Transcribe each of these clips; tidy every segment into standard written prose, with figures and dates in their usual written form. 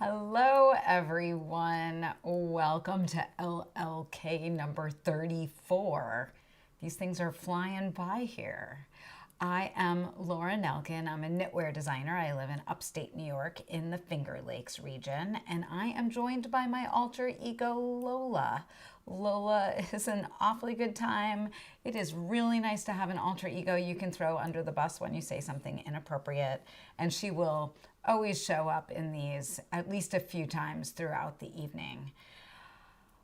Hello, everyone. Welcome to LLK number 34. These things are flying by here. I am Laura Nelkin. I'm a knitwear designer. I live in upstate New York in the Finger Lakes region, and I am joined by my alter ego, Lola. Lola is an awfully good time. It is really nice to have an alter ego you can throw under the bus when you say something inappropriate, and she will always show up in these at least a few times throughout the evening.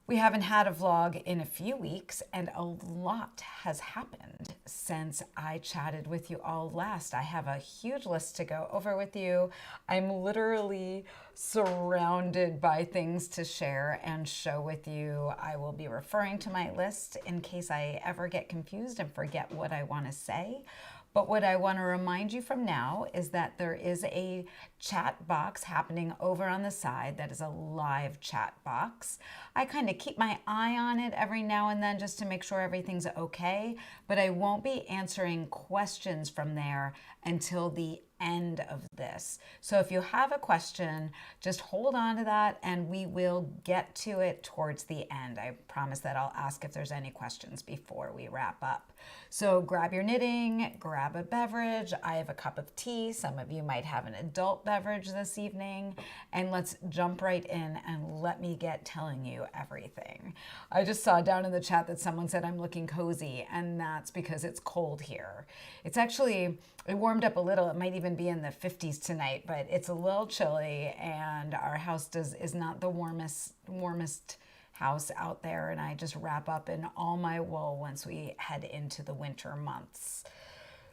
We haven't had a vlog in a few weeks, and a lot has happened since I chatted with you all last. I have a huge list to go over with you. I'm literally surrounded by things to share and show with you. I will be referring to my list in case I ever get confused and forget what I want to say. But what I want to remind you from now is that there is a chat box happening over on the side that is a live chat box. I kind of keep my eye on it every now and then just to make sure everything's okay, but I won't be answering questions from there until the end of this. So if you have a question, just hold on to that and we will get to it towards the end. I promise that I'll ask if there's any questions before we wrap up. So grab your knitting, grab a beverage. I have a cup of tea. Some of you might have an adult beverage this evening, and let's jump right in and let me get telling you everything. I just saw down in the chat that someone said I'm looking cozy, and that's because it's cold here. It's actually, it warmed up a little. It might even be in the 50s tonight, but it's a little chilly, and our house is not the warmest house out there, and I just wrap up in all my wool once we head into the winter months.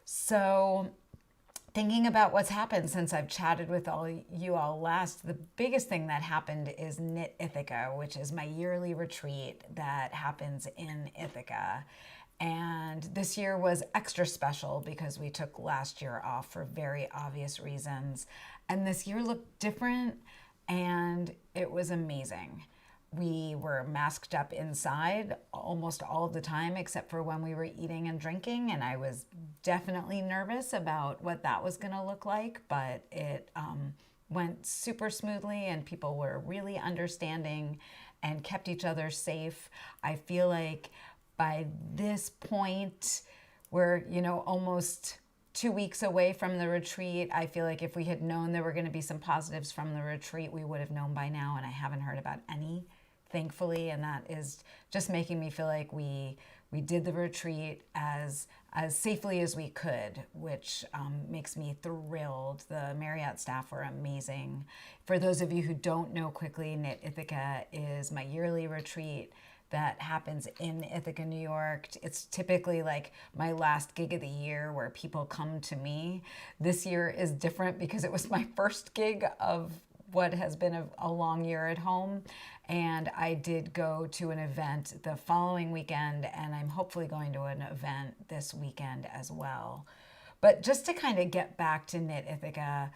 So thinking about what's happened since I've chatted with you all last, the biggest thing that happened is Knit Ithaca, which is my yearly retreat that happens in Ithaca. And this year was extra special because we took last year off for very obvious reasons. And this year looked different, and it was amazing. We were masked up inside almost all of the time, except for when we were eating and drinking. And I was definitely nervous about what that was going to look like, but it went super smoothly, and people were really understanding and kept each other safe. I feel like by this point, we're, almost 2 weeks away from the retreat. I feel like if we had known there were going to be some positives from the retreat, we would have known by now, and I haven't heard about any, thankfully, and that is just making me feel like we did the retreat as safely as we could, which makes me thrilled. The Marriott staff were amazing. For those of you who don't know quickly, Knit Ithaca is my yearly retreat that happens in Ithaca, New York. It's typically like my last gig of the year where people come to me. This year is different because it was my first gig of what has been a long year at home. And I did go to an event the following weekend, and I'm hopefully going to an event this weekend as well. But just to kind of get back to Knit Ithaca,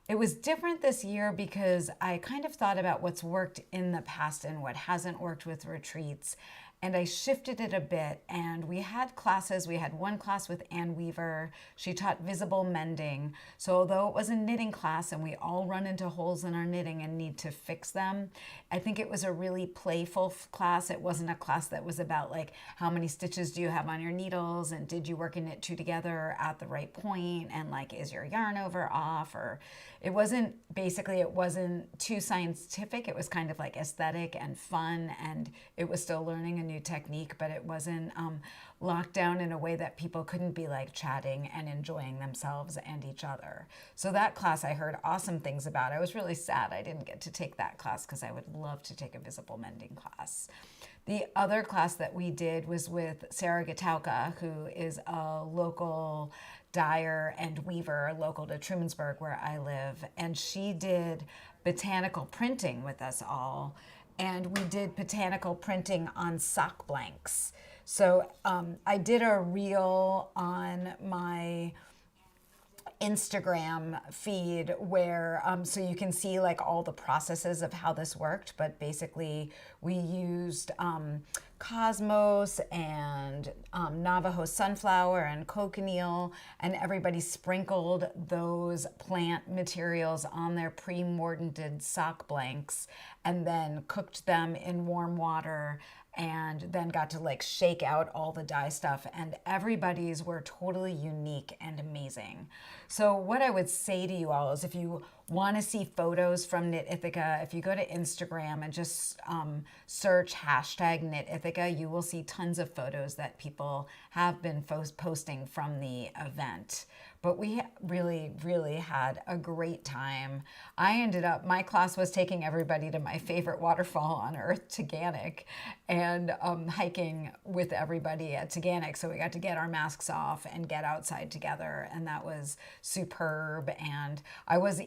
it was different this year because I kind of thought about what's worked in the past and what hasn't worked with retreats. And I shifted it a bit, and we had classes. We had one class with Ann Weaver. She taught visible mending. So although it was a knitting class and we all run into holes in our knitting and need to fix them, I think it was a really playful class. It wasn't a class that was about like, how many stitches do you have on your needles, and did you work and knit two together at the right point, and like, is your yarn over off? Or it wasn't too scientific. It was kind of like aesthetic and fun, and it was still learning a new technique, but it wasn't locked down in a way that people couldn't be like chatting and enjoying themselves and each other. So that class I heard awesome things about. I was really sad I didn't get to take that class because I would love to take a visible mending class. The other class that we did was with Sarah Ithaca, who is a local dyer and weaver local to Trumansburg where I live, and she did botanical printing with us all. And we did botanical printing on sock blanks. So I did a reel on my Instagram feed where, so you can see like all the processes of how this worked, but basically we used cosmos and Navajo sunflower and cochineal, and everybody sprinkled those plant materials on their pre-mordanted sock blanks and then cooked them in warm water and then got to like shake out all the dye stuff, and everybody's were totally unique and amazing. So what I would say to you all is, if you want to see photos from Knit Ithaca, if you go to Instagram and just search hashtag Knit Ithaca, you will see tons of photos that people have been posting from the event. But we really, really had a great time. My class was taking everybody to my favorite waterfall on earth, Taughannock, and hiking with everybody at Taughannock. So we got to get our masks off and get outside together, and that was superb. And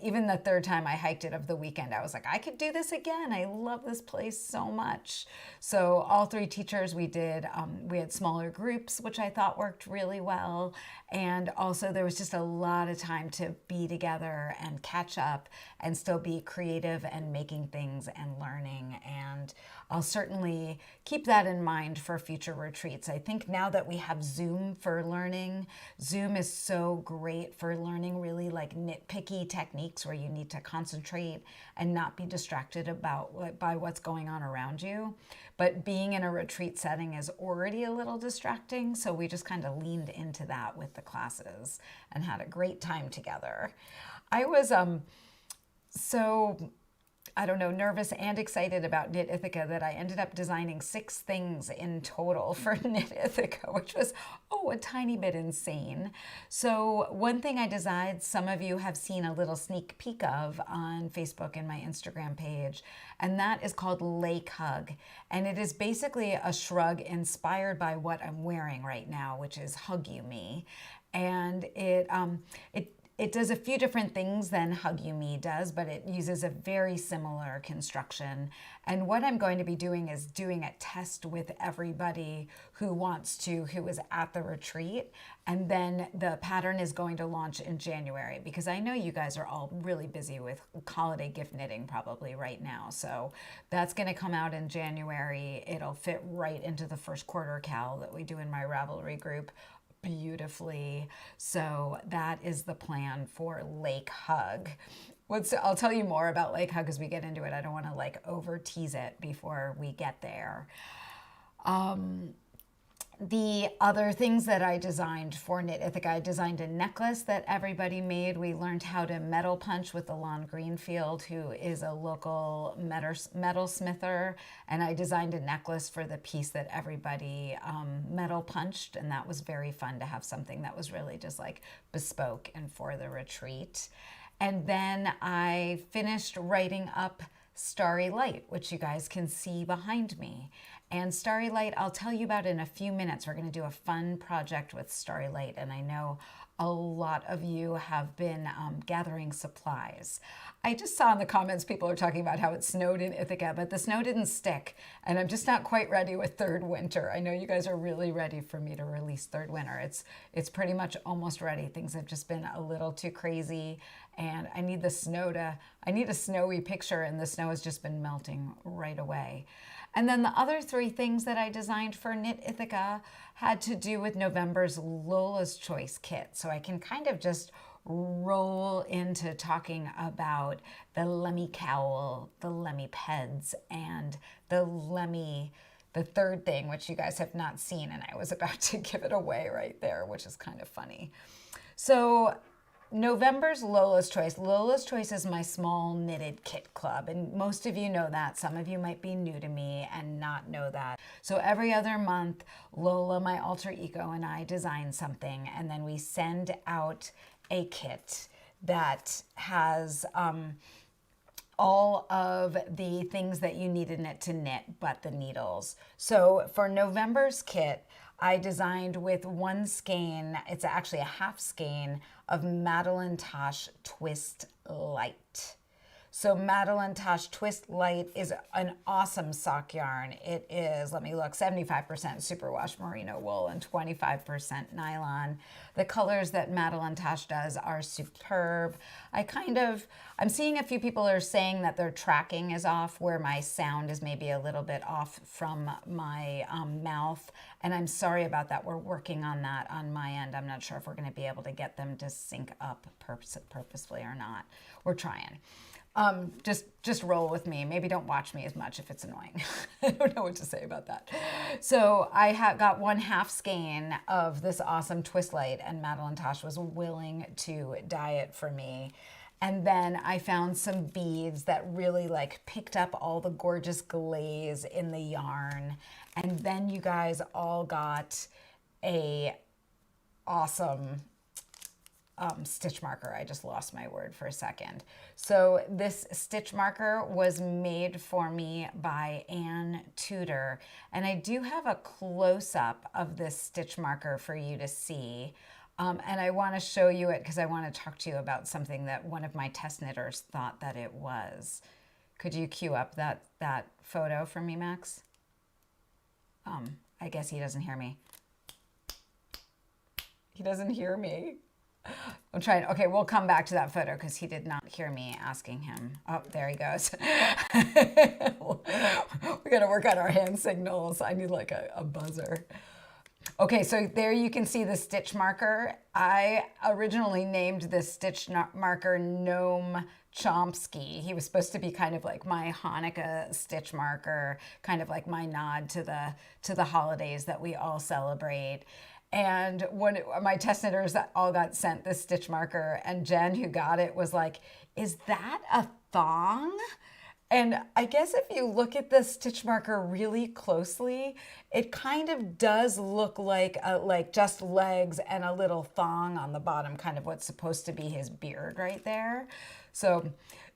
even the third time I hiked it of the weekend, I was like, I could do this again. I love this place so much. So all 3 teachers, we had smaller groups, which I thought worked really well. And also there was just a lot of time to be together and catch up and still be creative and making things and learning. And I'll certainly keep that in mind for future retreats. I think now that we have Zoom for learning, Zoom is so great for learning really like nitpicky techniques where you need to concentrate and not be distracted by what's going on around you. But being in a retreat setting is already a little distracting, so we just kind of leaned into that with the classes and had a great time together. I was nervous and excited about Knit Ithaca that I ended up designing 6 things in total for Knit Ithaca, which was, a tiny bit insane. So one thing I designed, some of you have seen a little sneak peek of on Facebook and my Instagram page, and that is called Lake Hug. And it is basically a shrug inspired by what I'm wearing right now, which is Hug You Me. And it does a few different things than Hug You Me does, but it uses a very similar construction. And what I'm going to be doing is doing a test with everybody who is at the retreat. And then the pattern is going to launch in January, because I know you guys are all really busy with holiday gift knitting probably right now. So that's going to come out in January. It'll fit right into the first quarter cowl that we do in my Ravelry group beautifully. So that is the plan for Lake Hug. I'll tell you more about Lake Hug as we get into it. I don't want to over tease it before we get there. The other things that I designed for Knit Ithaca, I designed a necklace that everybody made. We learned how to metal punch with Alon Greenfield, who is a local metal smither, and I designed a necklace for the piece that everybody metal punched, and that was very fun to have something that was really just bespoke and for the retreat. And then I finished writing up Starry Light, which you guys can see behind me. And Starry Light, I'll tell you about in a few minutes. We're going to do a fun project with Starry Light, and I know a lot of you have been gathering supplies. I just saw in the comments people are talking about how it snowed in Ithaca, but the snow didn't stick, and I'm just not quite ready with third winter. I know you guys are really ready for me to release third winter. It's pretty much almost ready. Things have just been a little too crazy, and I need a snowy picture, and the snow has just been melting right away. And then the other 3 things that I designed for Knit Ithaca had to do with November's Lola's Choice kit. So I can kind of just roll into talking about the Lemmy Cowl, the Lemmy Peds, and the Lemmy, the third thing, which you guys have not seen, and I was about to give it away right there, which is kind of funny. So November's Lola's Choice. Lola's Choice is my small knitted kit club, and most of you know that. Some of you might be new to me and not know that. So every other month, Lola, my alter ego, and I design something, and then we send out a kit that has all of the things that you need in it to knit, but the needles. So for November's kit, I designed with 1 skein, it's actually a half skein of Madeline Tosh Twist Light. So Madeline Tosh Twist Light is an awesome sock yarn. It is, let me look, 75% superwash merino wool and 25% nylon. The colors that Madeline Tosh does are superb. I'm seeing a few people are saying that their tracking is off, where my sound is maybe a little bit off from my mouth. And I'm sorry about that. We're working on that on my end. I'm not sure if we're going to be able to get them to sync up purposefully or not. We're trying. Just roll with me. Maybe don't watch me as much if it's annoying. I don't know what to say about that. So I got 1/2 skein of this awesome twist light, and Madeline Tosh was willing to dye it for me. And then I found some beads that really like picked up all the gorgeous glaze in the yarn. And then you guys all got a awesome stitch marker. I just lost my word for a second. So this stitch marker was made for me by Ann Tudor. And I do have a close-up of this stitch marker for you to see. And I want to show you it because I want to talk to you about something that one of my test knitters thought that it was. Could you cue up that photo for me, Max? I guess he doesn't hear me. He doesn't hear me. I'm trying. Okay, we'll come back to that photo because he did not hear me asking him. Oh, there he goes. We got to work on our hand signals. I need like a buzzer. Okay, so there you can see the stitch marker. I originally named this stitch marker Gnome Chomsky. He was supposed to be kind of like my Hanukkah stitch marker, kind of like my nod to the holidays that we all celebrate. And when my test knitters all got sent this stitch marker, and Jen, who got it, was like, "Is that a thong?" And I guess if you look at the stitch marker really closely, it kind of does look like just legs and a little thong on the bottom, kind of what's supposed to be his beard right there. So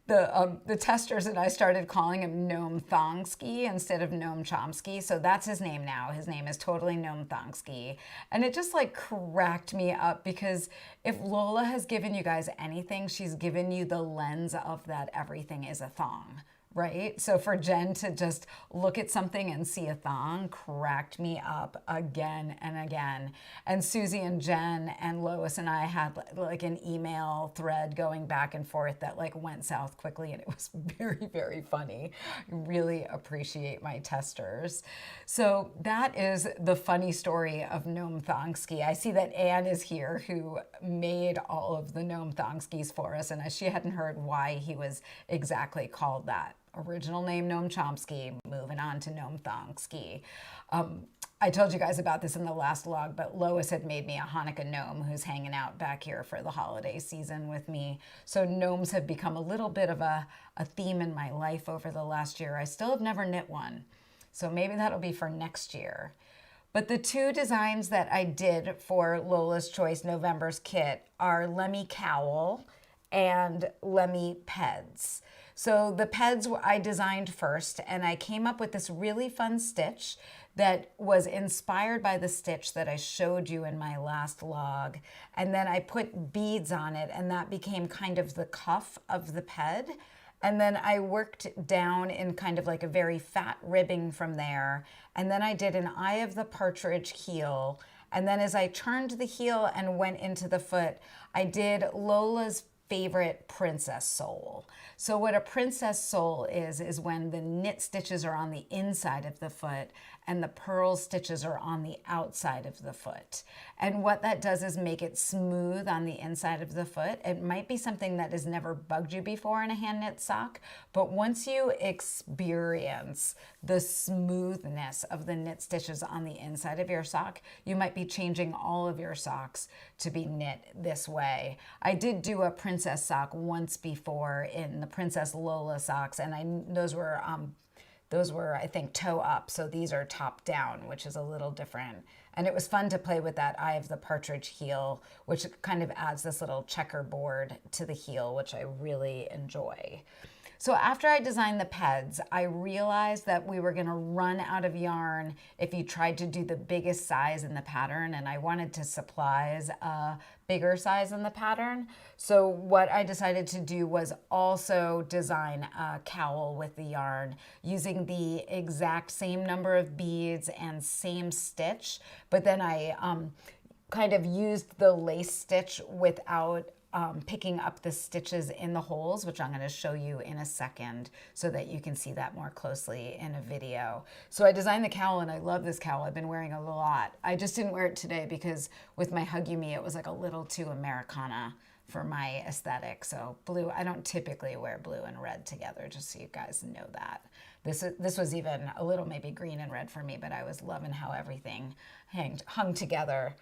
the testers and I started calling him Gnome Thongsky instead of Gnome Chomsky. So that's his name now. His name is totally Gnome Thongsky. And it just like cracked me up because if Lola has given you guys anything, she's given you the lens of that everything is a thong. Right? So for Jen to just look at something and see a thong cracked me up again and again. And Susie and Jen and Lois and I had like an email thread going back and forth that like went south quickly, and it was very, very funny. I really appreciate my testers. So that is the funny story of Gnome Thongsky. I see that Anne is here, who made all of the Gnome Thongskys for us, and she hadn't heard why he was exactly called that. Original name Gnome Chomsky, moving on to Gnome Thongsky. I told you guys about this in the last vlog, but Lois had made me a Hanukkah gnome who's hanging out back here for the holiday season with me. So gnomes have become a little bit of a theme in my life over the last year. I still have never knit one, so maybe that'll be for next year. But the two designs that I did for Lola's Choice November's kit are Lemmy Cowl and Lemmy Peds. So the Peds I designed first, and I came up with this really fun stitch that was inspired by the stitch that I showed you in my last log. And then I put beads on it, and that became kind of the cuff of the Ped. And then I worked down in kind of like a very fat ribbing from there. And then I did an eye of the partridge heel. And then as I turned the heel and went into the foot, I did Lola's favorite princess sole. So what a princess sole is when the knit stitches are on the inside of the foot and the purl stitches are on the outside of the foot. And what that does is make it smooth on the inside of the foot. It might be something that has never bugged you before in a hand knit sock, but once you experience the smoothness of the knit stitches on the inside of your sock, you might be changing all of your socks to be knit this way. I did do a princess sock once before in the Princess Lola socks, and those were I think toe up, so these are top down, which is a little different. And it was fun to play with that eye of the partridge heel, which kind of adds this little checkerboard to the heel, which I really enjoy. So after I designed the Peds, I realized that we were gonna run out of yarn if you tried to do the biggest size in the pattern, and I wanted to supplies a bigger size in the pattern. So what I decided to do was also design a cowl with the yarn using the exact same number of beads and same stitch, but then I kind of used the lace stitch without picking up the stitches in the holes, which I'm going to show you in a second so that you can see that more closely in a video. So I designed the cowl, and I love this cowl. I've been wearing it a lot. I just didn't wear it today because with my Hug You Me, it was like a little too Americana for my aesthetic. So blue, I don't typically wear blue and red together, just so you guys know that. This was even a little maybe green and red for me, but I was loving how everything hung together.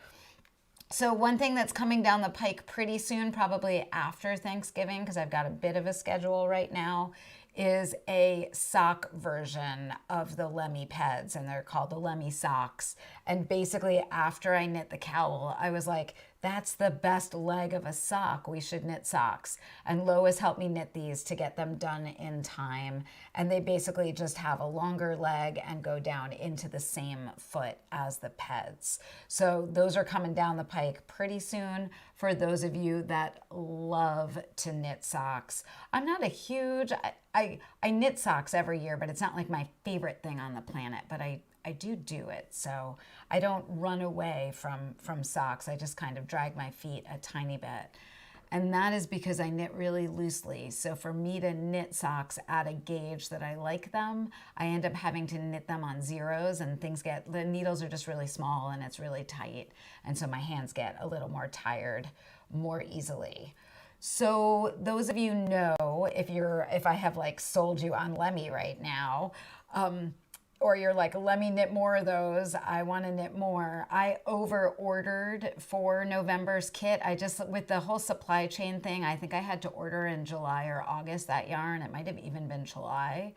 So one thing that's coming down the pike pretty soon, probably after Thanksgiving, because I've got a bit of a schedule right now, is a sock version of the Lemmy Peds, and they're called the Lemmy socks. And basically after I knit the cowl, I was like, that's the best leg of a sock. We should knit socks. And Lois helped me knit these to get them done in time. And they basically just have a longer leg and go down into the same foot as the Peds. So those are coming down the pike pretty soon for those of you that love to knit socks. I'm not a huge, I knit socks every year, but it's not like my favorite thing on the planet, but I do it. So I don't run away from socks. I just kind of drag my feet a tiny bit. And that is because I knit really loosely. So for me to knit socks at a gauge that I like them, I end up having to knit them on zeros, and the needles are just really small and it's really tight. And so my hands get a little more tired more easily. So those of you know, if I have like sold you on Lemmy right now, or you're like, let me knit more of those, I want to knit more. I over-ordered for November's kit. With the whole supply chain thing, I think I had to order in July or August that yarn. It might have even been July.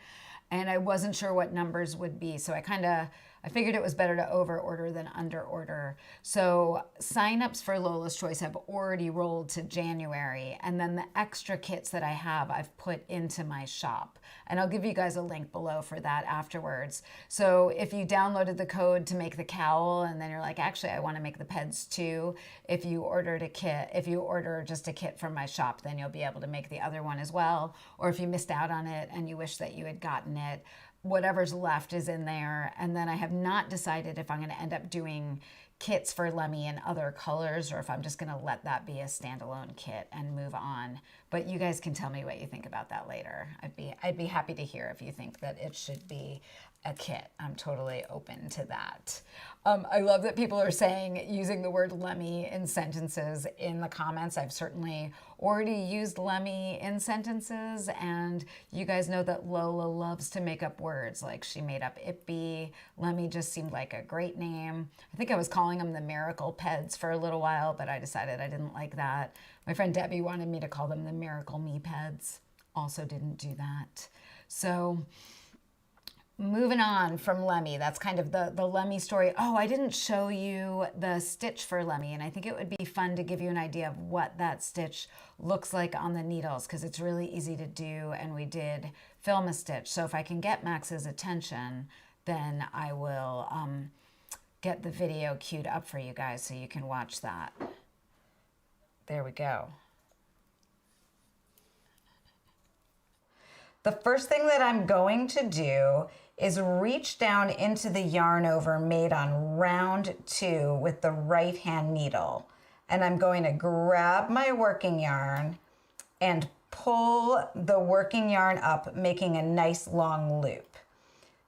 And I wasn't sure what numbers would be. So I figured it was better to over-order than under-order. So sign-ups for Lola's Choice have already rolled to January. And then the extra kits that I have, I've put into my shop. And I'll give you guys a link below for that afterwards. So if you downloaded the code to make the cowl, and then you're like, actually, I want to make the Peds too, if you order just a kit from my shop, then you'll be able to make the other one as well. Or if you missed out on it and you wish that you had gotten it, whatever's left is in there. And then I have not decided if I'm going to end up doing kits for Lemmy in other colors, or if I'm just going to let that be a standalone kit and move on. But you guys can tell me what you think about that later. I'd be happy to hear if you think that it should be a kit. I'm totally open to that. I love that people are using the word Lemmy in sentences in the comments. I've certainly already used Lemmy in sentences, and you guys know that Lola loves to make up words. Like she made up Ippy. Lemmy just seemed like a great name. I think I was calling them the Miracle Peds for a little while, but I decided I didn't like that. My friend Debbie wanted me to call them the Miracle Me Peds. Also didn't do that. So moving on from Lemmy, that's kind of the Lemmy story. Oh, I didn't show you the stitch for Lemmy, and I think it would be fun to give you an idea of what that stitch looks like on the needles, because it's really easy to do, and we did film a stitch. So if I can get Max's attention, then I will get the video queued up for you guys so you can watch that. There we go. The first thing that I'm going to do is reach down into the yarn over made on round 2 with the right hand needle. And I'm going to grab my working yarn and pull the working yarn up, making a nice long loop.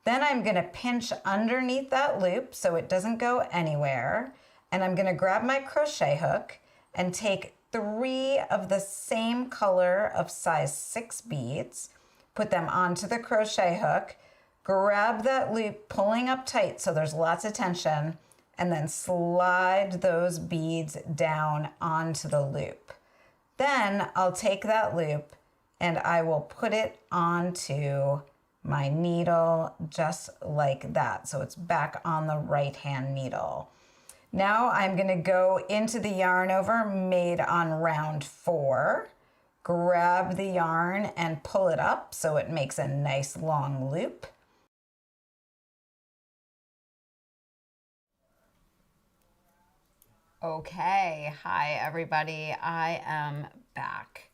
Then I'm going to pinch underneath that loop so it doesn't go anywhere. And I'm going to grab my crochet hook and take 3 of the same color of size 6 beads, put them onto the crochet hook, grab that loop, pulling up tight so there's lots of tension, and then slide those beads down onto the loop. Then I'll take that loop and I will put it onto my needle just like that. So it's back on the right hand needle. Now I'm going to go into the yarn over made on round 4, Grab the yarn and pull it up so it makes a nice long loop. Okay, hi everybody, I am back.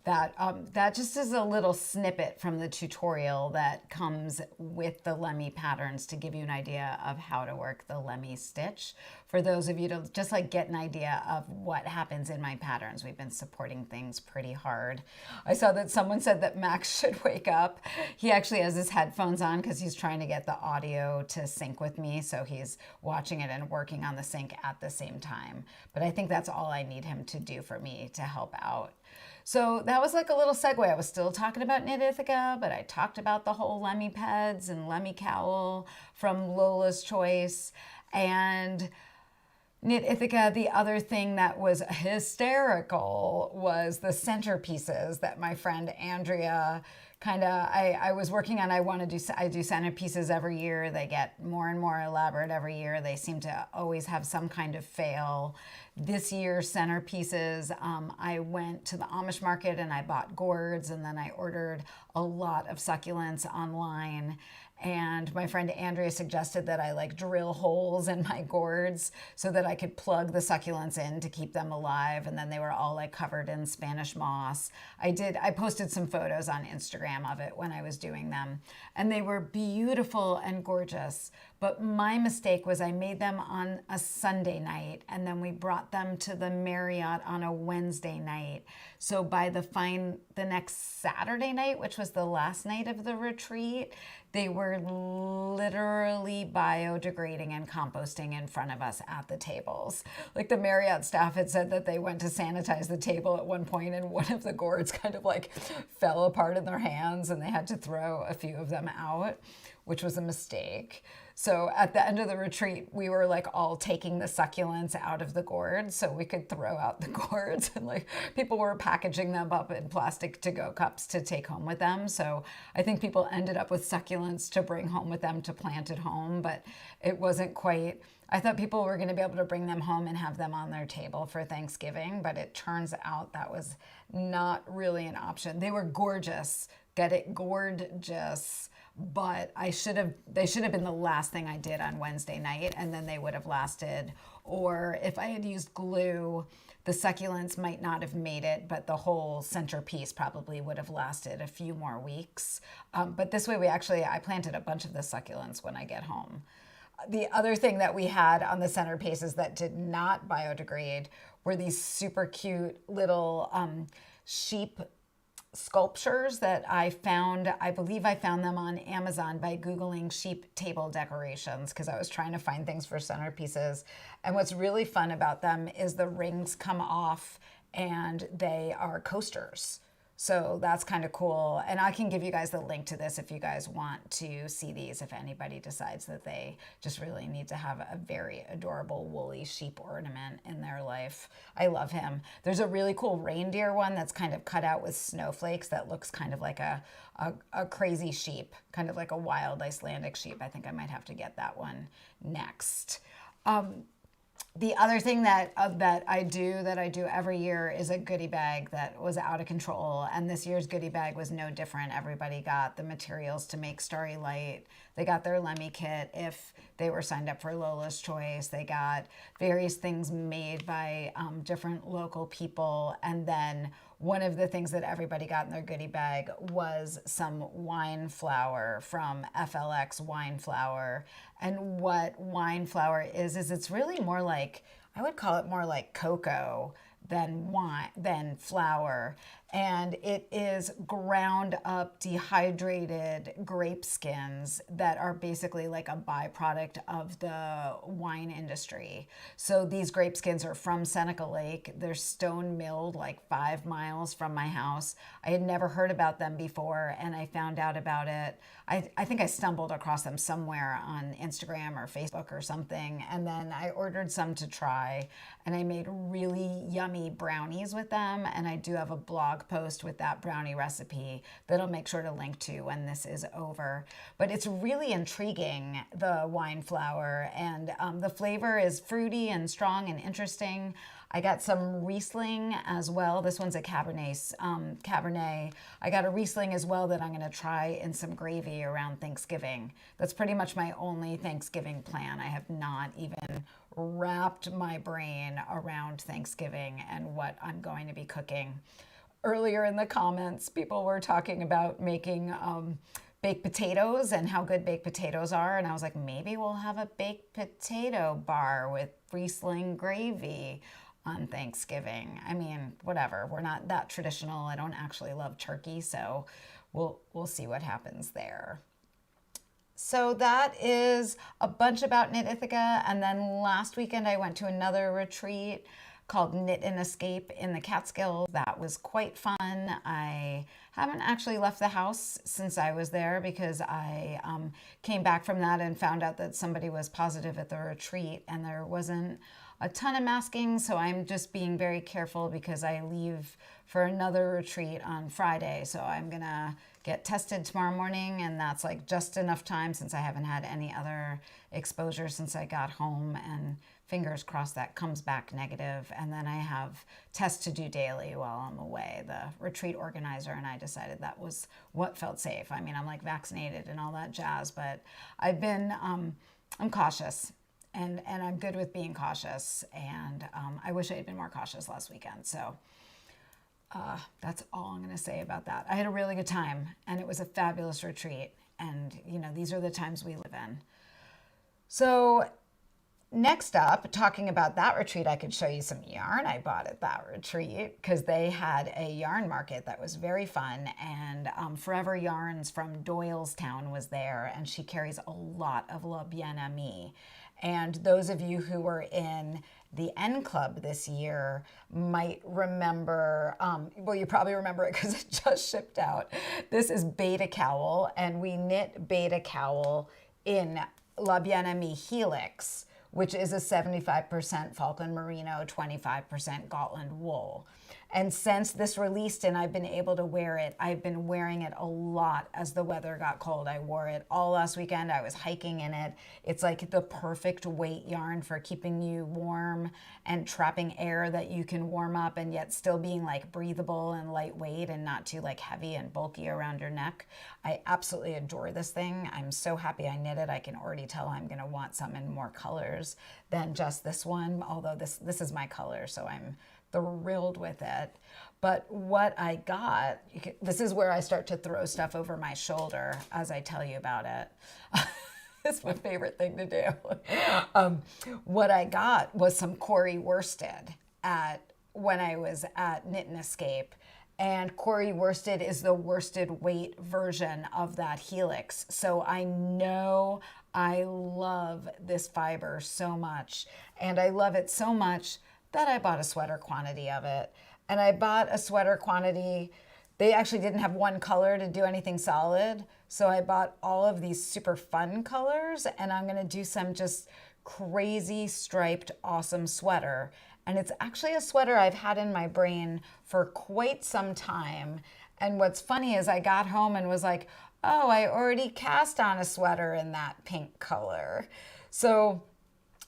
That just is a little snippet from the tutorial that comes with the Lemmy patterns to give you an idea of how to work the Lemmy stitch. For those of you to just like get an idea of what happens in my patterns. We've been supporting things pretty hard. I saw that someone said that Max should wake up. He actually has his headphones on because he's trying to get the audio to sync with me. So he's watching it and working on the sync at the same time. But I think that's all I need him to do for me to help out. So that was like a little segue. I was still talking about Knit Ithaca, but I talked about the whole Lemmy Peds and Lemmy Cowl from Lola's Choice. And Knit Ithaca, the other thing that was hysterical was the centerpieces that my friend Andrea I was working on. I do centerpieces every year. They get more and more elaborate every year. They seem to always have some kind of fail. This year's centerpieces, I went to the Amish market and I bought gourds, and then I ordered a lot of succulents online. And my friend Andrea suggested that I like drill holes in my gourds so that I could plug the succulents in to keep them alive. And then they were all like covered in Spanish moss. I posted some photos on Instagram of it when I was doing them. And they were beautiful and gorgeous. But my mistake was I made them on a Sunday night, and then we brought them to the Marriott on a Wednesday night. So by the next Saturday night, which was the last night of the retreat, they were literally biodegrading and composting in front of us at the tables. Like the Marriott staff had said that they went to sanitize the table at one point, and one of the gourds kind of like fell apart in their hands, and they had to throw a few of them out, which was a mistake. So at the end of the retreat, we were like all taking the succulents out of the gourds so we could throw out the gourds, and like people were packaging them up in plastic to-go cups to take home with them. So I think people ended up with succulents to bring home with them to plant at home, but it wasn't quite. I thought people were going to be able to bring them home and have them on their table for Thanksgiving, but it turns out that was not really an option. They were gorgeous. Get it? Gorgeous. But they should have been the last thing I did on Wednesday night, and then they would have lasted. Or if I had used glue, the succulents might not have made it, but the whole centerpiece probably would have lasted a few more weeks. But this way I planted a bunch of the succulents when I get home. The other thing that we had on the centerpieces that did not biodegrade were these super cute little sheep sculptures that I found. I believe I found them on Amazon by Googling sheep table decorations because I was trying to find things for centerpieces. And what's really fun about them is the rings come off and they are coasters. So that's kind of cool. And I can give you guys the link to this if you guys want to see these, if anybody decides that they just really need to have a very adorable woolly sheep ornament in their life. I love him. There's a really cool reindeer one that's kind of cut out with snowflakes that looks kind of like a crazy sheep, kind of like a wild Icelandic sheep. I think I might have to get that one next. The other thing that I do every year is a goodie bag that was out of control. And this year's goodie bag was no different. Everybody got the materials to make Starry Light. They got their Lemmy kit if they were signed up for Lola's Choice. They got various things made by different local people. And then one of the things that everybody got in their goodie bag was some wine flour from FLX Wine Flour. And what wine flour is it's really more like, I would call it more like cocoa than flour. And it is ground up dehydrated grape skins that are basically like a byproduct of the wine industry. So these grape skins are from Seneca Lake. They're stone milled like 5 miles from my house. I had never heard about them before, and I found out about it. I think I stumbled across them somewhere on Instagram or Facebook or something, and then I ordered some to try, and I made really yummy brownies with them. And I do have a blog blog post with that brownie recipe that I'll make sure to link to when this is over. But it's really intriguing, the wine flower, and the flavor is fruity and strong and interesting. I got some Riesling as well. This one's a Cabernet. I got a Riesling as well that I'm going to try in some gravy around Thanksgiving. That's pretty much my only Thanksgiving plan. I have not even wrapped my brain around Thanksgiving and what I'm going to be cooking. Earlier in the comments, people were talking about making baked potatoes and how good baked potatoes are. And I was like, maybe we'll have a baked potato bar with Riesling gravy on Thanksgiving. I mean, whatever. We're not that traditional. I don't actually love turkey, so we'll see what happens there. So that is a bunch about Knit Ithaca. And then last weekend I went to another retreat called Knit and Escape in the Catskills. That was quite fun. I haven't actually left the house since I was there because I came back from that and found out that somebody was positive at the retreat and there wasn't a ton of masking, so I'm just being very careful because I leave for another retreat on Friday. So I'm gonna get tested tomorrow morning, and that's like just enough time since I haven't had any other exposure since I got home, and fingers crossed that comes back negative. And then I have tests to do daily while I'm away. The retreat organizer and I decided that was what felt safe. I mean, I'm like vaccinated and all that jazz, but I've been, I'm cautious. And I'm good with being cautious, and I wish I had been more cautious last weekend. So that's all I'm going to say about that. I had a really good time, and it was a fabulous retreat, and you know, these are the times we live in. So next up, talking about that retreat, I could show you some yarn I bought at that retreat because they had a yarn market that was very fun, and Forever Yarns from Doylestown was there, and she carries a lot of La Bien-Aimee. And those of you who were in the N Club this year might remember, well, you probably remember it because it just shipped out. This is Beta Cowl, and we knit Beta Cowl in La Bien-Aimee Helix, which is a 75% Falcon Merino, 25% Gotland wool. And since this released and I've been able to wear it, I've been wearing it a lot as the weather got cold. I wore it all last weekend. I was hiking in it. It's like the perfect weight yarn for keeping you warm and trapping air that you can warm up and yet still being like breathable and lightweight and not too like heavy and bulky around your neck. I absolutely adore this thing. I'm so happy I knit it. I can already tell I'm gonna want some in more colors than just this one, although this is my color, so I'm thrilled with it. But what I got, this is where I start to throw stuff over my shoulder as I tell you about it. It's my favorite thing to do. What I got was some Corrie worsted when I was at Knit and Escape. And Corrie worsted is the worsted weight version of that helix. So I know I love this fiber so much. And I love it so much that I bought a sweater quantity of it. And I bought a sweater quantity. They actually didn't have one color to do anything solid. So I bought all of these super fun colors, and I'm gonna do some just crazy striped awesome sweater. And it's actually a sweater I've had in my brain for quite some time. And what's funny is I got home and was like, oh, I already cast on a sweater in that pink color. So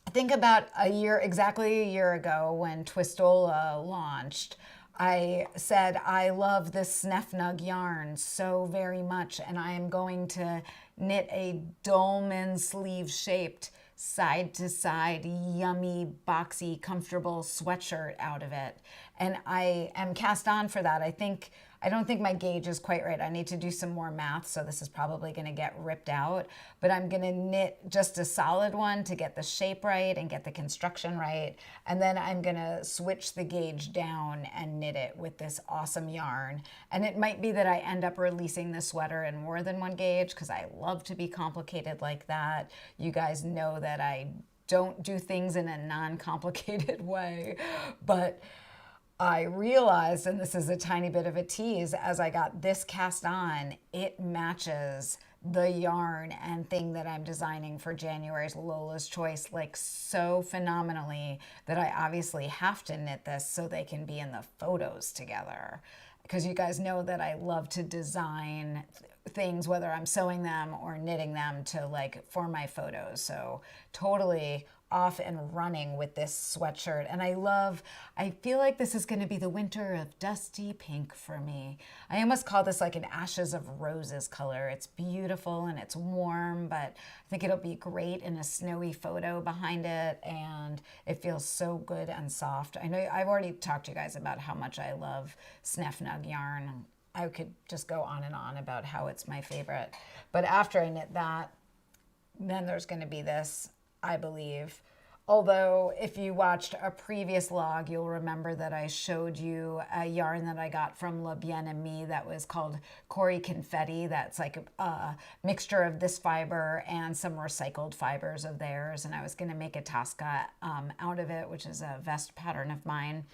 I think about exactly a year ago when Twistola launched, I said, I love this Snefnug yarn so very much, and I am going to knit a dolman sleeve shaped side to side, yummy, boxy, comfortable sweatshirt out of it. And I am cast on for that. I don't think my gauge is quite right. I need to do some more math, so this is probably gonna get ripped out, but I'm gonna knit just a solid one to get the shape right and get the construction right. And then I'm gonna switch the gauge down and knit it with this awesome yarn. And it might be that I end up releasing the sweater in more than one gauge because I love to be complicated like that. You guys know that I don't do things in a non-complicated way, but I realized, and this is a tiny bit of a tease, as I got this cast on, it matches the yarn and thing that I'm designing for January's Lola's Choice like so phenomenally that I obviously have to knit this so they can be in the photos together. because you guys know that I love to design things, whether I'm sewing them or knitting them to like for my photos. So totally off and running with this sweatshirt. And I feel like this is going to be the winter of dusty pink for me. I almost call this like an ashes of roses color. It's beautiful and it's warm, but I think it'll be great in a snowy photo behind it. And it feels so good and soft. I know I've already talked to you guys about how much I love Snefnug yarn. I could just go on and on about how it's my favorite. But after I knit that, then there's going to be this, I believe. Although if you watched a previous log, you'll remember that I showed you a yarn that I got from Lemmy that was called Corrie Confetti. That's like a mixture of this fiber and some recycled fibers of theirs. And I was going to make a Tasca out of it, which is a vest pattern of mine.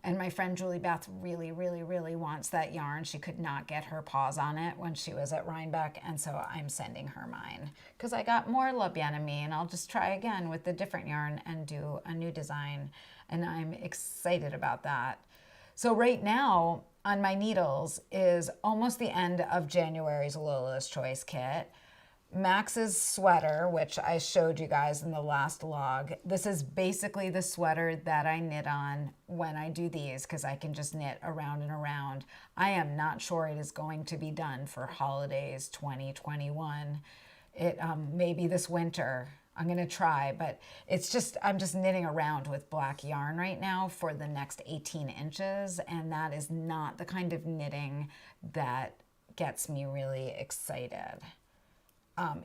And my friend Julie Beth really, really, really wants that yarn. She could not get her paws on it when she was at Rhinebeck, and so I'm sending her mine because I got more Lemmy, and I'll just try again with the different yarn and do a new design, and I'm excited about that. So right now on my needles is almost the end of January's Lola's Choice kit. Max's sweater, which I showed you guys in the last log. This is basically the sweater that I knit on when I do these because I can just knit around and around. I am not sure it is going to be done for holidays 2021. It maybe this winter. I'm going to try, but I'm just knitting around with black yarn right now for the next 18 inches, and that is not the kind of knitting that gets me really excited.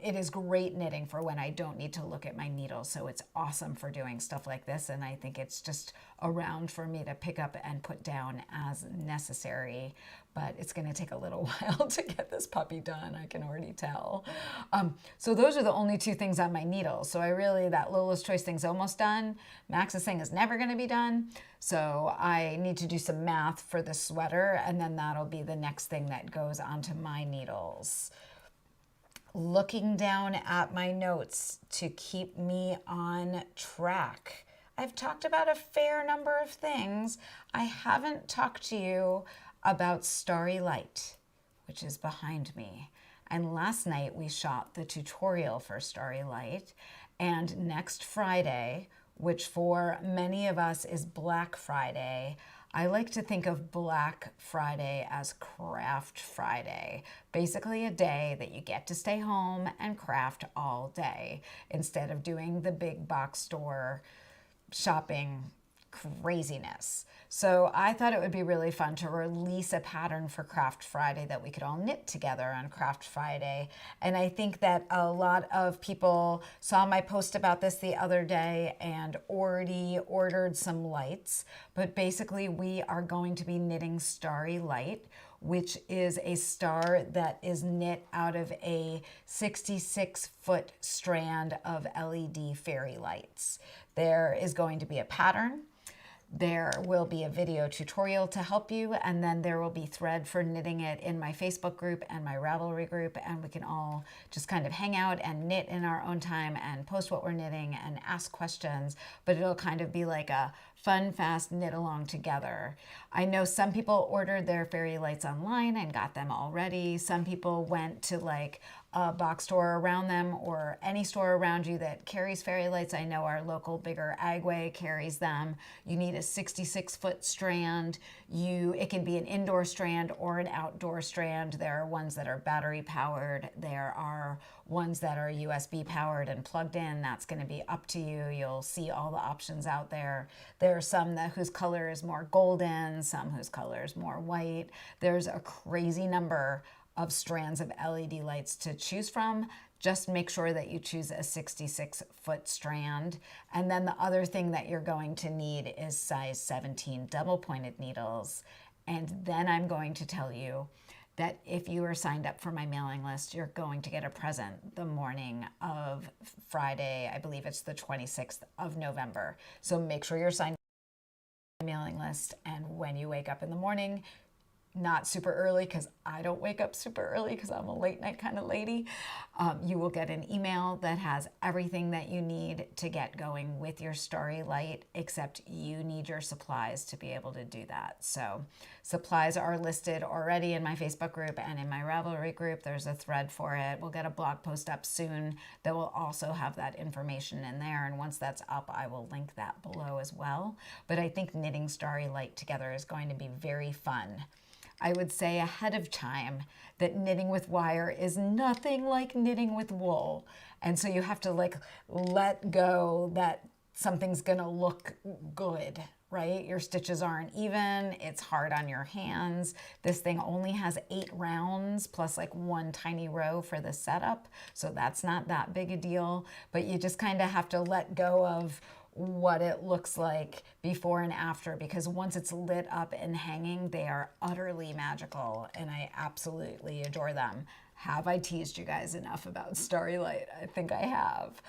It is great knitting for when I don't need to look at my needles, so it's awesome for doing stuff like this, and I think it's just around for me to pick up and put down as necessary, but it's going to take a little while to get this puppy done, I can already tell. So those are the only two things on my needles, so that Lola's Choice thing's almost done. Max's thing is never going to be done, so I need to do some math for the sweater, and then that'll be the next thing that goes onto my needles. Looking down at my notes to keep me on track. I've talked about a fair number of things. I haven't talked to you about Starry Light, which is behind me. And last night we shot the tutorial for Starry Light. And next Friday, which for many of us is Black Friday, I like to think of Black Friday as Craft Friday. Basically a day that you get to stay home and craft all day instead of doing the big box store shopping craziness. So I thought it would be really fun to release a pattern for Craft Friday that we could all knit together on Craft Friday. And I think that a lot of people saw my post about this the other day and already ordered some lights. But basically we are going to be knitting Starry Light, which is a star that is knit out of a 66-foot strand of LED fairy lights. There is going to be a pattern. There will be a video tutorial to help you, and then there will be thread for knitting it in my Facebook group and my Ravelry group, and we can all just kind of hang out and knit in our own time and post what we're knitting and ask questions, but it'll kind of be like a fun, fast knit along together. I know some people ordered their fairy lights online and got them already. Some people went to like a box store around them or any store around you that carries fairy lights. I know our local bigger Agway carries them. You need a 66-foot strand. It can be an indoor strand or an outdoor strand. There are ones that are battery powered. There are ones that are USB powered and plugged in. That's going to be up to you. You'll see all the options out there. There are some whose color is more golden, some whose color is more white. There's a crazy number of strands of LED lights to choose from. Just make sure that you choose a 66-foot strand. And then the other thing that you're going to need is size 17 double-pointed needles. And then I'm going to tell you that if you are signed up for my mailing list, you're going to get a present the morning of Friday. I believe it's the 26th of November. So make sure you're signed up for my mailing list, and when you wake up in the morning, not super early because I don't wake up super early because I'm a late night kind of lady, you will get an email that has everything that you need to get going with your Starry Light, except you need your supplies to be able to do that. So supplies are listed already in my Facebook group and in my Ravelry group. There's a thread for it. We'll get a blog post up soon that will also have that information in there. And once that's up, I will link that below as well. But I think knitting Starry Light together is going to be very fun. I would say ahead of time that knitting with wire is nothing like knitting with wool. And so you have to like let go that something's gonna look good, right? Your stitches aren't even, it's hard on your hands. This thing only has 8 rounds plus like 1 tiny row for the setup. So that's not that big a deal, but you just kind of have to let go of what it looks like before and after, because once it's lit up and hanging, they are utterly magical and I absolutely adore them. Have I teased you guys enough about Starry Light? I think I have.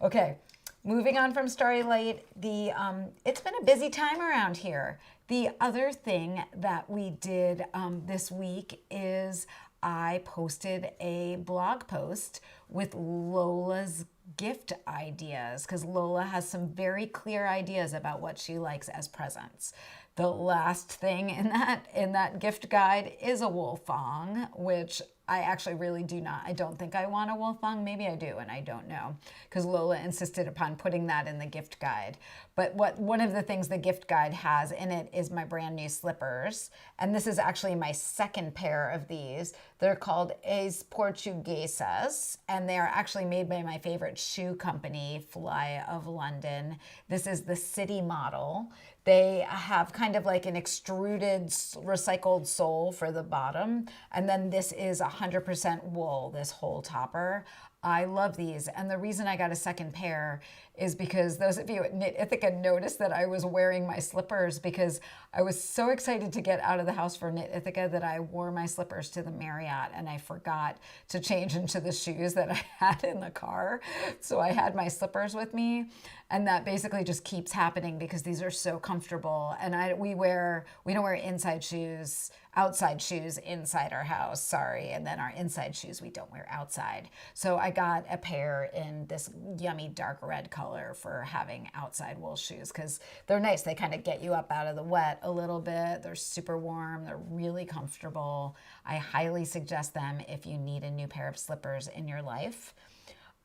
Okay, moving on from Starry Light, it's been a busy time around here. The other thing that we did this week is I posted a blog post with Lola's gift ideas, because Lola has some very clear ideas about what she likes as presents. The last thing in that gift guide is a wool thong, which I actually really I don't think I want a wool thong. Maybe I do, and I don't know, because Lola insisted upon putting that in the gift guide. But one of the things the gift guide has in it is my brand new slippers. And this is actually my second pair of these. They're called As Portuguesas, and they're actually made by my favorite shoe company, Fly of London. This is the city model. They have kind of like an extruded recycled sole for the bottom. And then this is 100% wool, this whole topper. I love these. And the reason I got a second pair is because those of you at Knit Ithaca noticed that I was wearing my slippers, because I was so excited to get out of the house for Knit Ithaca that I wore my slippers to the Marriott and I forgot to change into the shoes that I had in the car. So I had my slippers with me, and that basically just keeps happening because these are so comfortable. And we don't wear outside shoes inside our house, sorry. And then our inside shoes we don't wear outside. So I got a pair in this yummy dark red color for having outside wool shoes, because they're nice. They kind of get you up out of the wet a little bit. They're super warm. They're really comfortable. I highly suggest them if you need a new pair of slippers in your life.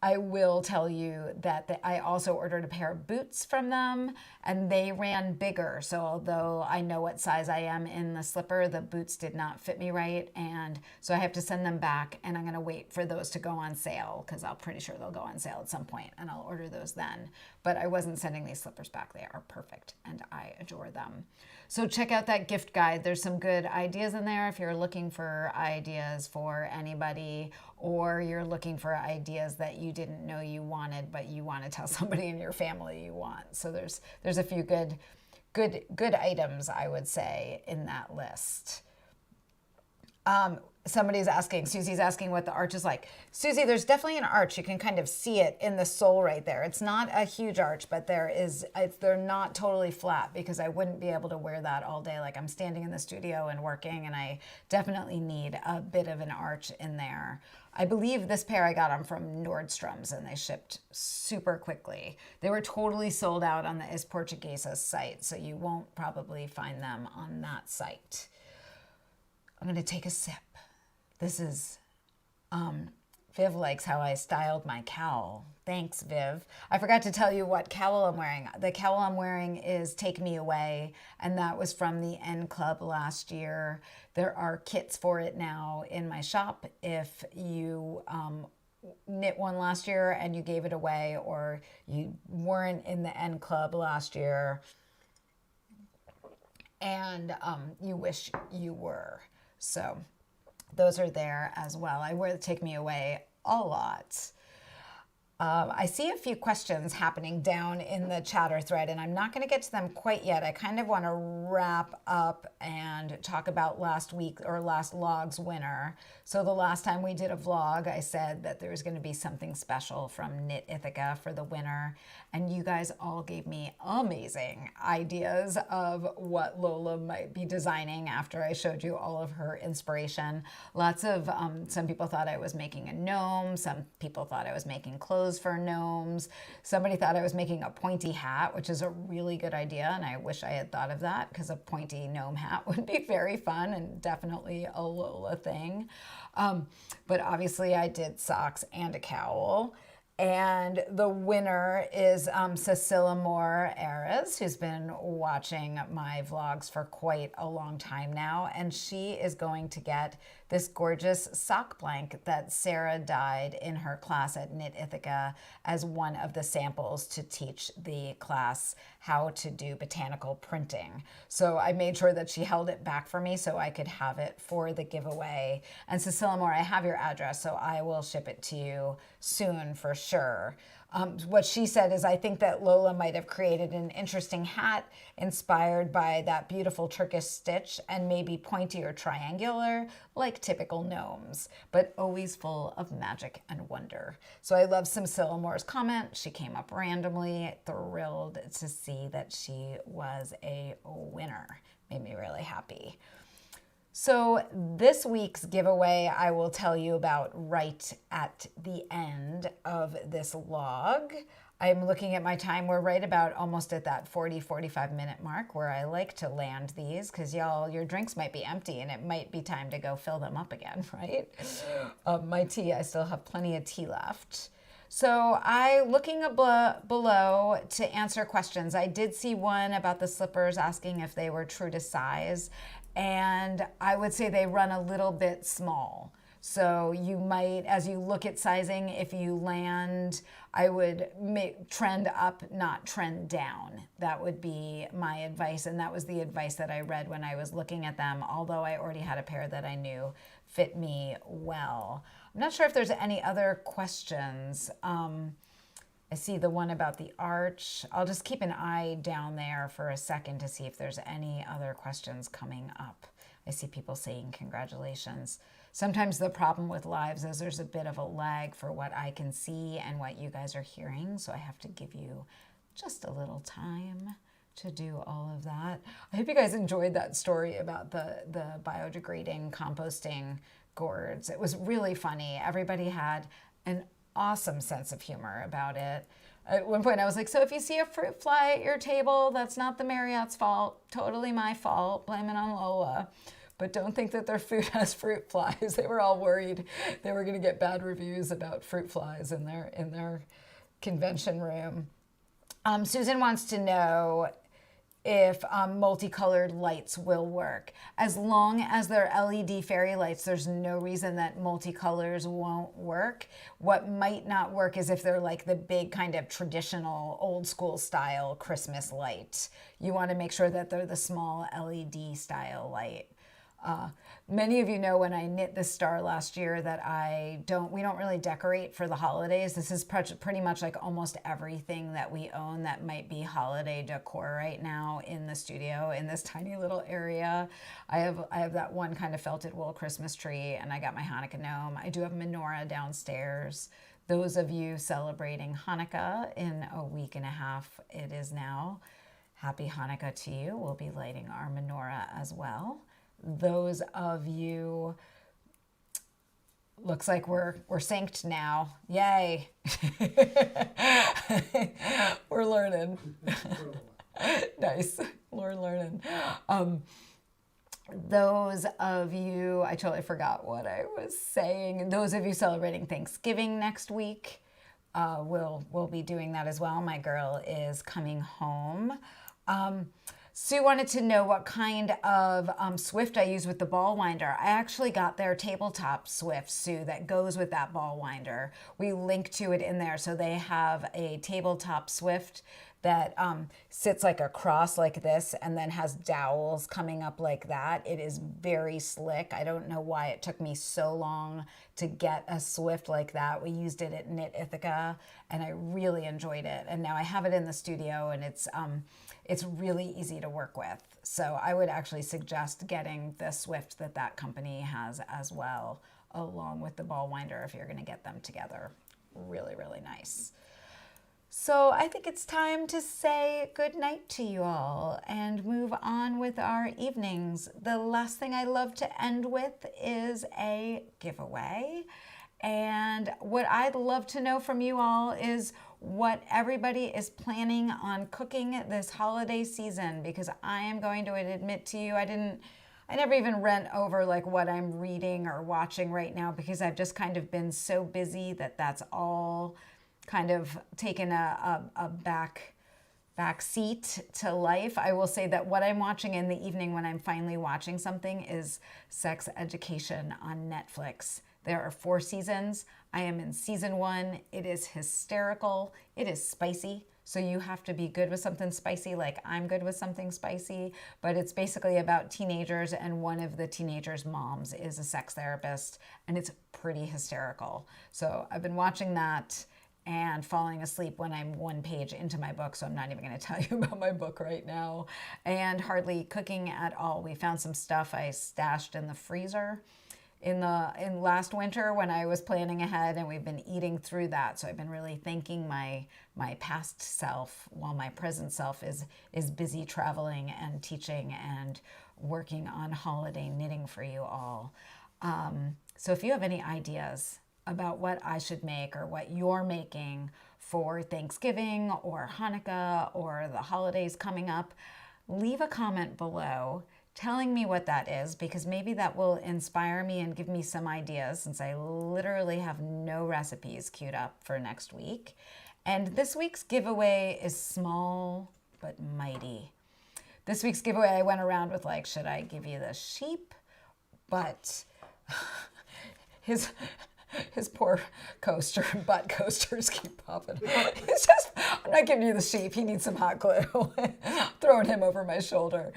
I will tell you that I also ordered a pair of boots from them, and they ran bigger. So although I know what size I am in the slipper, the boots did not fit me right. And so I have to send them back, and I'm going to wait for those to go on sale, because I'm pretty sure they'll go on sale at some point, and I'll order those then. But I wasn't sending these slippers back. They are perfect, and I adore them. So check out that gift guide. There's some good ideas in there if you're looking for ideas for anybody, or you're looking for ideas that you didn't know you wanted, but you want to tell somebody in your family you want. So there's a few good items, I would say, in that list. Somebody's asking, Susie's asking what the arch is like. Susie, there's definitely an arch. You can kind of see it in the sole right there. It's not a huge arch, but they're not totally flat, because I wouldn't be able to wear that all day. Like, I'm standing in the studio and working, and I definitely need a bit of an arch in there. I believe this pair I got them from Nordstrom's, and they shipped super quickly. They were totally sold out on the As Portuguesas site, so you won't probably find them on that site. I'm going to take a sip. This is, Viv likes how I styled my cowl. Thanks, Viv. I forgot to tell you what cowl I'm wearing. The cowl I'm wearing is Take Me Away, and that was from the N Club last year. There are kits for it now in my shop if you knit one last year and you gave it away, or you weren't in the N Club last year and you wish you were. So those are there as well. I wear the Take Me Away a lot. I see a few questions happening down in the chatter thread, and I'm not going to get to them quite yet. I kind of want to wrap up and talk about last week or last log's winner. So the last time we did a vlog, I said that there was going to be something special from Knit Ithaca for the winner, and you guys all gave me amazing ideas of what Lola might be designing after I showed you all of her inspiration. Lots of, some people thought I was making a gnome, some people thought I was making clothes for gnomes. Somebody thought I was making a pointy hat, which is a really good idea, and I wish I had thought of that because a pointy gnome hat would be very fun and definitely a Lola thing. But obviously I did socks and a cowl. And the winner is Cecilia Moore Ares, who's been watching my vlogs for quite a long time now. And she is going to get this gorgeous sock blank that Sarah dyed in her class at Knit Ithaca as one of the samples to teach the class how to do botanical printing. So I made sure that she held it back for me so I could have it for the giveaway. And Cecilia Moore, I have your address, so I will ship it to you soon for sure. What she said is, I think that Lola might have created an interesting hat inspired by that beautiful Turkish stitch and maybe pointy or triangular like typical gnomes, but always full of magic and wonder. So I love Cecilia Moore's comment. She came up randomly, thrilled to see that she was a winner. Made me really happy. So this week's giveaway I will tell you about right at the end of this log. I'm looking at my time. We're right about almost at that 45 minute mark where I like to land these because y'all, your drinks might be empty and it might be time to go fill them up again, right? My tea, I still have plenty of tea left. So looking below to answer questions, I did see one about the slippers asking if they were true to size. And I would say they run a little bit small. So you might, as you look at sizing, if you land, I would trend up, not trend down. That would be my advice. And that was the advice that I read when I was looking at them, although I already had a pair that I knew fit me well. I'm not sure if there's any other questions. I see the one about the arch. I'll just keep an eye down there for a second to see if there's any other questions coming up. I see people saying congratulations. Sometimes the problem with lives is there's a bit of a lag for what I can see and what you guys are hearing, so I have to give you just a little time to do all of that. I hope you guys enjoyed that story about the biodegrading composting gourds. It was really funny. Everybody had an awesome sense of humor about it. At one point I was like, so if you see a fruit fly at your table, that's not the Marriott's fault, totally my fault, blame it on Lola. But don't think that their food has fruit flies. They were all worried they were gonna get bad reviews about fruit flies in their convention room. Susan wants to know if multicolored lights will work. As long as they're LED fairy lights, there's no reason that multicolors won't work. What might not work is if they're like the big kind of traditional old school style Christmas light. You want to make sure that they're the small LED style light. Many of you know when I knit this star last year that we don't really decorate for the holidays. This is pretty much like almost everything that we own that might be holiday decor right now in the studio in this tiny little area. I have that one kind of felted wool Christmas tree, and I got my Hanukkah gnome. I do have a menorah downstairs. Those of you celebrating Hanukkah in a week and a half, it is now. Happy Hanukkah to you. We'll be lighting our menorah as well. Those of you, looks like we're synced now. Yay. We're learning. Nice. We're learning. Those of you, I totally forgot what I was saying. Those of you celebrating Thanksgiving next week, we'll be doing that as well. My girl is coming home. Sue wanted to know what kind of Swift I use with the ball winder. I actually got their tabletop Swift, Sue, that goes with that ball winder. We link to it in there. So they have a tabletop Swift that sits like a cross like this and then has dowels coming up like that. It is very slick. I don't know why it took me so long to get a Swift like that. We used it at Knit Ithaca and I really enjoyed it. And now I have it in the studio and it's really easy to work with. So I would actually suggest getting the Swift that company has as well, along with the ball winder if you're going to get them together. Really, really nice. So I think it's time to say good night to you all and move on with our evenings. The last thing I love to end with is a giveaway. And what I'd love to know from you all is what everybody is planning on cooking this holiday season, because I am going to admit to you, I never even went over like what I'm reading or watching right now because I've just kind of been so busy that's all kind of taken a back seat to life. I will say that what I'm watching in the evening when I'm finally watching something is Sex Education on Netflix. There are 4 seasons. I am in season 1. It is hysterical. It is spicy. So you have to be good with something spicy, like I'm good with something spicy. But it's basically about teenagers, and one of the teenagers' moms is a sex therapist, and it's pretty hysterical. So I've been watching that and falling asleep when I'm 1 page into my book, so I'm not even going to tell you about my book right now. And hardly cooking at all. We found some stuff I stashed in the freezer in last winter when I was planning ahead, and we've been eating through that. So I've been really thanking my past self while my present self is busy traveling and teaching and working on holiday knitting for you all. So if you have any ideas about what I should make or what you're making for Thanksgiving or Hanukkah or the holidays coming up, leave a comment below telling me what that is, because maybe that will inspire me and give me some ideas, since I literally have no recipes queued up for next week. And this week's giveaway is small but mighty. This week's giveaway, I went around with like, should I give you the sheep? But his poor butt coasters keep popping. It's just, I'm not giving you the sheep. He needs some hot glue. Throwing him over my shoulder.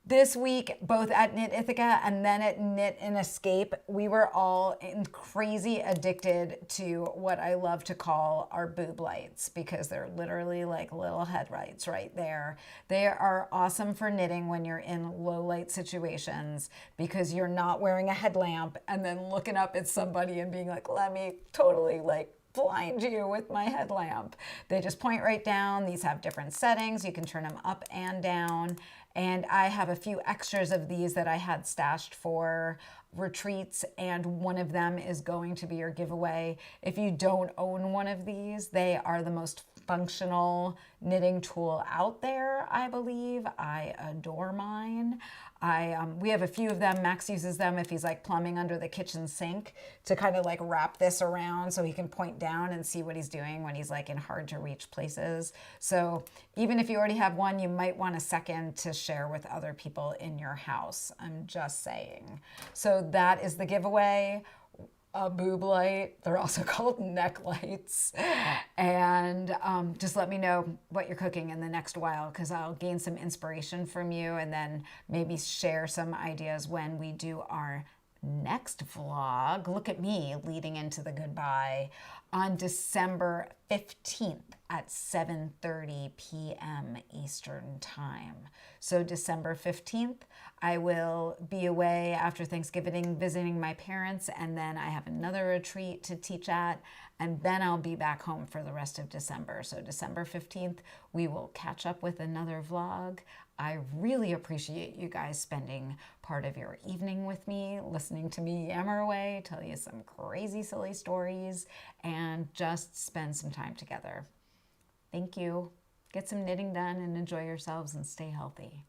This week, both at Knit Ithaca and then at Knit and Escape, we were all crazy addicted to what I love to call our boob lights, because they're literally like little headlights right there. They are awesome for knitting when you're in low light situations, because you're not wearing a headlamp and then looking up at somebody and being like, let me totally like blind you with my headlamp. They just point right down. These have different settings. You can turn them up and down. And I have a few extras of these that I had stashed for retreats, and one of them is going to be your giveaway. If you don't own one of these, they are the most functional knitting tool out there, I believe. I adore mine. We have a few of them. Max uses them if he's like plumbing under the kitchen sink to kind of like wrap this around so he can point down and see what he's doing when he's like in hard to reach places. So even if you already have one, you might want a second to share with other people in your house. I'm just saying. So that is the giveaway. A boob light. They're also called neck lights. And just let me know what you're cooking in the next while, because I'll gain some inspiration from you and then maybe share some ideas when we do our next vlog. Look at me leading into the goodbye on December 15th at 7:30 p.m. Eastern Time. So December 15th, I will be away after Thanksgiving visiting my parents, and then I have another retreat to teach at, and then I'll be back home for the rest of December. So December 15th, we will catch up with another vlog. I really appreciate you guys spending part of your evening with me, listening to me yammer away, tell you some crazy, silly stories, and just spend some time together. Thank you. Get some knitting done and enjoy yourselves and stay healthy.